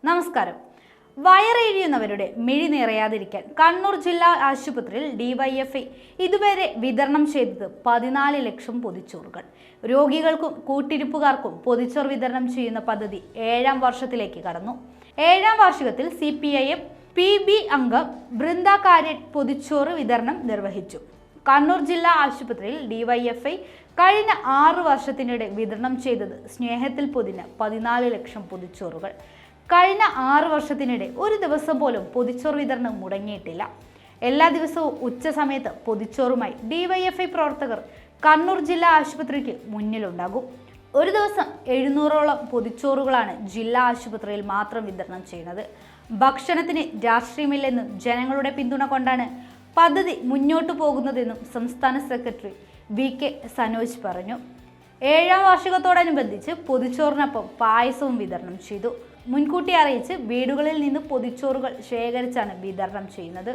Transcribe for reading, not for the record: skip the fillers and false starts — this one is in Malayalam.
നമസ്കാരം. വയറെഴിയുന്നവരുടെ മിഴി നിറയാതിരിക്കാൻ കണ്ണൂർ ജില്ലാ ആശുപത്രിയിൽ ഡിവൈഎഫ്ഐ ഇതുവരെ വിതരണം ചെയ്തത് 14 ലക്ഷം പൊതിച്ചോറുകൾ. രോഗികൾക്കും കൂട്ടിരിപ്പുകാർക്കും പൊതിച്ചോർ വിതരണം ചെയ്യുന്ന പദ്ധതി 7ാം വർഷത്തിലേക്ക് കടന്നു. 7ാം വാർഷികത്തിൽ CPIM PB അംഗം ബൃന്ദ കാര്യൻ പൊതിച്ചോറ് വിതരണം നിർവഹിച്ചു. കണ്ണൂർ ജില്ലാ ആശുപത്രിയിൽ ഡിവൈഎഫ്ഐ കഴിഞ്ഞ 6 വർഷത്തിനിടെ വിതരണം ചെയ്തത് സ്നേഹത്തിൽ പൊതിഞ്ഞ 14 ലക്ഷം പൊതിച്ചോറുകൾ. കഴിഞ്ഞ 6 വർഷത്തിനിടെ ഒരു ദിവസം പോലും പൊതിച്ചോറ് വിതരണം മുടങ്ങിയിട്ടില്ല. എല്ലാ ദിവസവും ഉച്ച സമയത്ത് പൊതിച്ചോറുമായി ഡിവൈഎഫ്ഐ പ്രവർത്തകർ കണ്ണൂർ ജില്ലാ ആശുപത്രിക്ക് മുന്നിലുണ്ടാകും. ഒരു ദിവസം 700ഓളം പൊതിച്ചോറുകളാണ് ജില്ലാ ആശുപത്രിയിൽ മാത്രം വിതരണം ചെയ്യുന്നത്. ഭക്ഷണത്തിന് രാഷ്ട്രീയമില്ലെന്നും ജനങ്ങളുടെ പിന്തുണ കൊണ്ടാണ് പദ്ധതി മുന്നോട്ടു പോകുന്നതെന്നും സംസ്ഥാന സെക്രട്ടറി VK സനോജ് പറഞ്ഞു. 7ാം വാർഷികത്തോടനുബന്ധിച്ച് പൊതിച്ചോറിനൊപ്പം പായസവും വിതരണം ചെയ്തു. മുൻകൂട്ടി അറിയിച്ച് വീടുകളിൽ നിന്ന് പൊതിച്ചോറുകൾ ശേഖരിച്ചാണ് വിതരണം ചെയ്യുന്നത്.